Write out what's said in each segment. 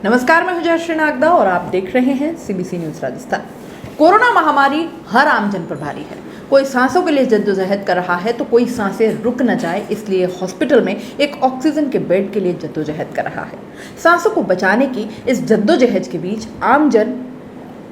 नमस्कार, मैं हूं जयश्री नागदा और आप देख रहे हैं सीबीसी न्यूज राजस्थान। कोरोना महामारी हर आमजन पर भारी है। कोई सांसों के लिए जद्दोजहद कर रहा है तो कोई सांसें रुक न जाए इसलिए हॉस्पिटल में एक ऑक्सीजन के बेड के लिए जद्दोजहद कर रहा है। सांसों को बचाने की इस जद्दोजहद के बीच आमजन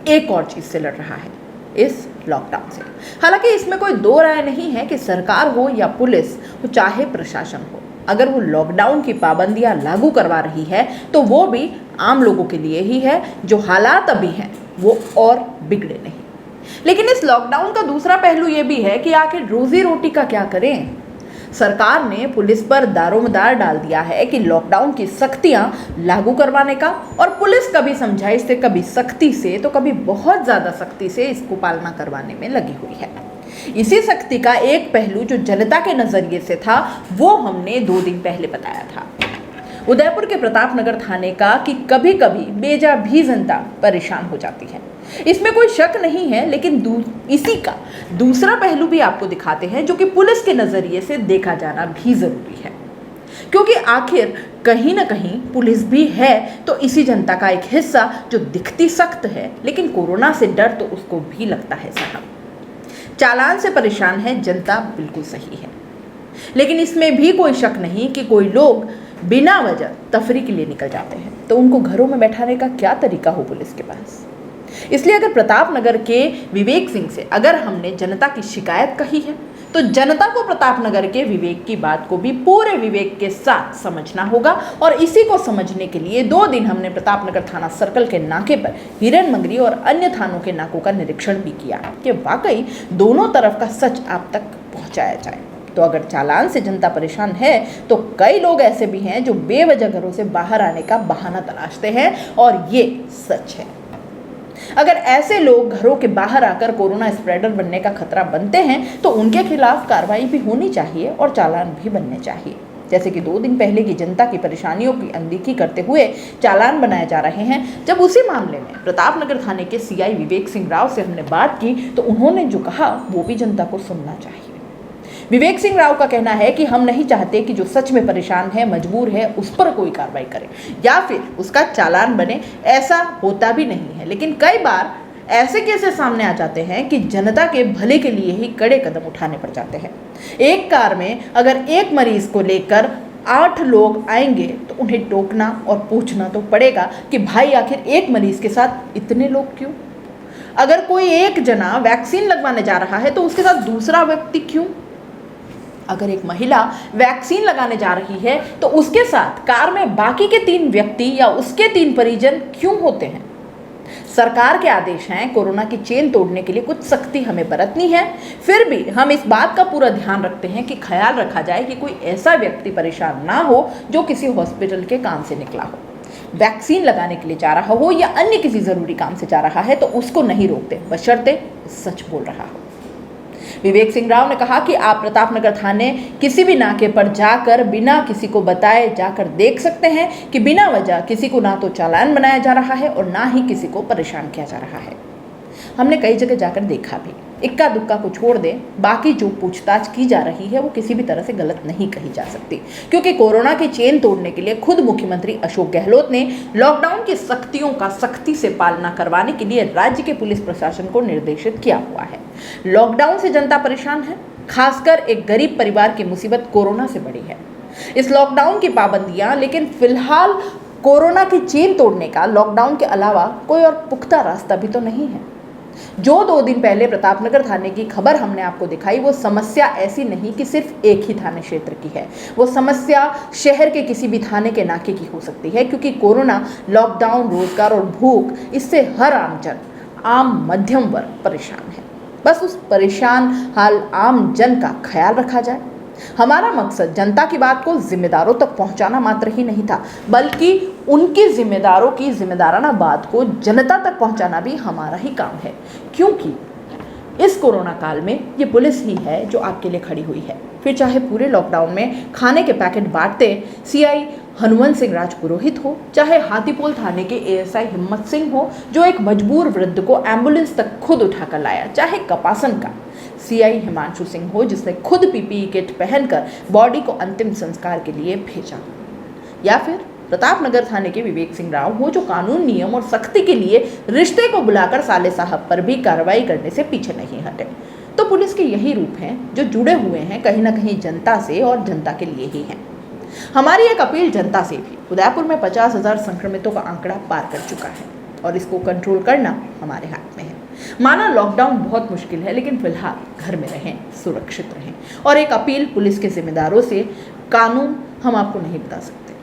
एक और चीज से लड़ रहा है, इस लॉकडाउन से। हालांकि इसमें कोई दो राय नहीं है कि सरकार हो या पुलिस हो चाहे प्रशासन हो, अगर वो लॉकडाउन की पाबंदियां लागू करवा रही है तो वो भी आम लोगों के लिए ही है। जो हालात अभी हैं वो और बिगड़े नहीं। लेकिन इस लॉकडाउन का दूसरा पहलू ये भी है कि आखिर रोजी रोटी का क्या करें। सरकार ने पुलिस पर दारोमदार डाल दिया है कि लॉकडाउन की सख्तियां लागू करवाने का, और पुलिस कभी समझाइश से, कभी सख्ती से, तो कभी बहुत ज्यादा सख्ती से इसको पालना करवाने में लगी हुई है। इसी सख्ती का एक पहलू जो जनता के नजरिए से था वो हमने 2 दिन पहले बताया था, उदयपुर के प्रतापनगर थाने का, कि कभी कभी बेजा भी जनता परेशान हो जाती है। इसमें कोई शक नहीं है, लेकिन इसी का दूसरा पहलू भी आपको दिखाते हैं जो कि पुलिस के नजरिए से देखा जाना भी जरूरी है, क्योंकि आखिर कहीं ना कहीं पुलिस भी है तो इसी जनता का एक हिस्सा जो दिखती सख्त है, लेकिन कोरोना से डर तो उसको भी लगता है साहब। चालान से परेशान है जनता, बिल्कुल सही है, लेकिन इसमें भी कोई शक नहीं कि कोई लोग बिना वजह तफरीह के लिए निकल जाते हैं, तो उनको घरों में बैठाने का क्या तरीका हो पुलिस के पास। इसलिए अगर प्रतापनगर के विवेक सिंह से अगर हमने जनता की शिकायत कही है तो जनता को प्रतापनगर के विवेक की बात को भी पूरे विवेक के साथ समझना होगा। और इसी को समझने के लिए 2 दिन हमने प्रतापनगर थाना सर्कल के नाके पर हिरन मंगरी और अन्य थानों के नाकों का निरीक्षण भी किया कि वाकई दोनों तरफ का सच आप तक पहुंचाया जाए। तो अगर चालान से जनता परेशान है तो कई लोग ऐसे भी हैं जो बेवजह घरों से बाहर आने का बहाना तलाशते हैं, और ये सच है। अगर ऐसे लोग घरों के बाहर आकर कोरोना स्प्रेडर बनने का खतरा बनते हैं तो उनके खिलाफ कार्रवाई भी होनी चाहिए और चालान भी बनने चाहिए। जैसे कि 2 दिन पहले की जनता की परेशानियों की अनदेखी करते हुए चालान बनाए जा रहे हैं। जब उसी मामले में प्रतापनगर थाने के सीआई विवेक सिंह राव से हमने बात की तो उन्होंने जो कहा वो भी जनता को सुनना चाहिए। विवेक सिंह राव का कहना है कि हम नहीं चाहते कि जो सच में परेशान है, मजबूर है, उस पर कोई कार्रवाई करे या फिर उसका चालान बने। ऐसा होता भी नहीं है, लेकिन कई बार ऐसे केसेस सामने आ जाते हैं कि जनता के भले के लिए ही कड़े कदम उठाने पड़ जाते हैं। एक कार में अगर एक मरीज को लेकर 8 लोग आएंगे तो उन्हें टोकना और पूछना तो पड़ेगा कि भाई आखिर एक मरीज के साथ इतने लोग क्यों। अगर कोई एक जना वैक्सीन लगवाने जा रहा है तो उसके साथ दूसरा व्यक्ति क्यों। अगर एक महिला वैक्सीन लगाने जा रही है तो उसके साथ कार में बाकी के 3 व्यक्ति या उसके 3 परिजन क्यों होते हैं। सरकार के आदेश हैं, कोरोना की चेन तोड़ने के लिए कुछ सख्ती हमें बरतनी है, फिर भी हम इस बात का पूरा ध्यान रखते हैं कि ख्याल रखा जाए कि कोई ऐसा व्यक्ति परेशान ना हो जो किसी हॉस्पिटल के काम से निकला हो, वैक्सीन लगाने के लिए जा रहा हो या अन्य किसी जरूरी काम से जा रहा है तो उसको नहीं रोकते, बशर्ते सच बोल रहा हो। विवेक सिंह राव ने कहा कि आप प्रतापनगर थाने किसी भी नाके पर जाकर बिना किसी को बताए जाकर देख सकते हैं कि बिना वजह किसी को ना तो चालान बनाया जा रहा है और ना ही किसी को परेशान किया जा रहा है। हमने कई जगह जाकर देखा भी, इक्का दुक्का को छोड़ दे, बाकी जो पूछताछ की जा रही है वो किसी भी तरह से गलत नहीं कही जा सकती, क्योंकि कोरोना की चेन तोड़ने के लिए खुद मुख्यमंत्री अशोक गहलोत ने लॉकडाउन की सख्तियों का सख्ती से पालना करवाने के लिए राज्य के पुलिस प्रशासन को निर्देशित किया हुआ है। लॉकडाउन से जनता परेशान है, खासकर एक गरीब परिवार की मुसीबत कोरोना से बड़ी है। इस लॉकडाउन की पाबंदियां, लेकिन फिलहाल कोरोना की चेन तोड़ने का लॉकडाउन के अलावा कोई और पुख्ता रास्ता भी तो नहीं है। जो 2 दिन पहले प्रतापनगर थाने की खबर हमने आपको दिखाई, वो समस्या ऐसी नहीं कि सिर्फ एक ही थाने क्षेत्र की है, वो समस्या शहर के किसी भी थाने के नाके की हो सकती है, क्योंकि कोरोना, लॉकडाउन, रोजगार और भूख, इससे हर आमजन, आम मध्यम वर्ग परेशान है। बस उस परेशान हाल आम जन का ख्याल रखा जाए। हमारा मकसद जनता की बात को जिम्मेदारों तक पहुंचाना मात्र ही नहीं था, बल्कि उनकी जिम्मेदारों की जिम्मेदाराना बात को जनता तक पहुंचाना भी हमारा ही काम है, क्योंकि इस कोरोना काल में ये पुलिस ही है जो आपके लिए खड़ी हुई है। फिर चाहे पूरे लॉकडाउन में खाने के पैकेट बांटते सीआई हनुमंत सिंह राजपुरोहित हो, चाहे हाथीपोल थाने के एएसआई हिम्मत सिंह हो जो एक मजबूर वृद्ध को एम्बुलेंस तक खुद उठाकर लाया, चाहे कपासन का सीआई हिमांशु सिंह हो जिसने खुद पीपीई किट पहनकर बॉडी को अंतिम संस्कार के लिए भेजा, या फिर प्रतापनगर थाने के विवेक सिंह राव वो जो कानून नियम और सख्ती के लिए रिश्ते को बुलाकर साले साहब पर भी कार्रवाई करने से पीछे नहीं हटे। तो पुलिस के यही रूप हैं जो जुड़े हुए हैं कहीं ना कहीं जनता से और जनता के लिए ही हैं। हमारी एक अपील जनता से भी, उदयपुर में 50,000 संक्रमितों का आंकड़ा पार कर चुका है और इसको कंट्रोल करना हमारे हाथ में है। माना लॉकडाउन बहुत मुश्किल है, लेकिन फिलहाल घर में रहें, सुरक्षित रहें। और एक अपील पुलिस के जिम्मेदारों से, कानून हम आपको नहीं बता सकते,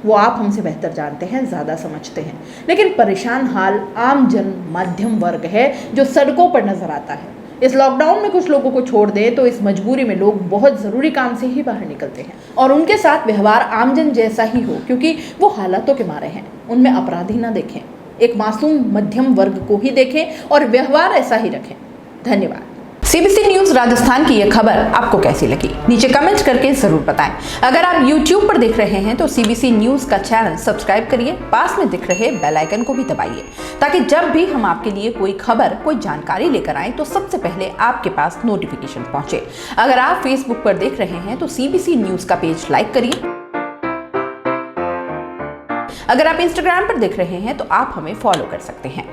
वो आप हमसे बेहतर जानते हैं, ज़्यादा समझते हैं, लेकिन परेशान हाल आम जन मध्यम वर्ग है जो सड़कों पर नजर आता है। इस लॉकडाउन में कुछ लोगों को छोड़ दें तो इस मजबूरी में लोग बहुत ज़रूरी काम से ही बाहर निकलते हैं और उनके साथ व्यवहार आमजन जैसा ही हो, क्योंकि वो हालातों के मारे हैं। उनमें अपराधी ना देखें, एक मासूम मध्यम वर्ग को ही देखें और व्यवहार ऐसा ही रखें। धन्यवाद। सीबीसी न्यूज राजस्थान की यह खबर आपको कैसी लगी, नीचे कमेंट करके जरूर बताएं। अगर आप YouTube पर देख रहे हैं तो सीबीसी न्यूज का चैनल सब्सक्राइब करिए, पास में दिख रहे बेल आइकन को भी दबाइए, ताकि जब भी हम आपके लिए कोई खबर, कोई जानकारी लेकर आए तो सबसे पहले आपके पास नोटिफिकेशन पहुंचे। अगर आप Facebook पर देख रहे हैं तो सीबीसी न्यूज का पेज लाइक करिए। अगर आप Instagram पर देख रहे हैं तो आप हमें फॉलो कर सकते हैं।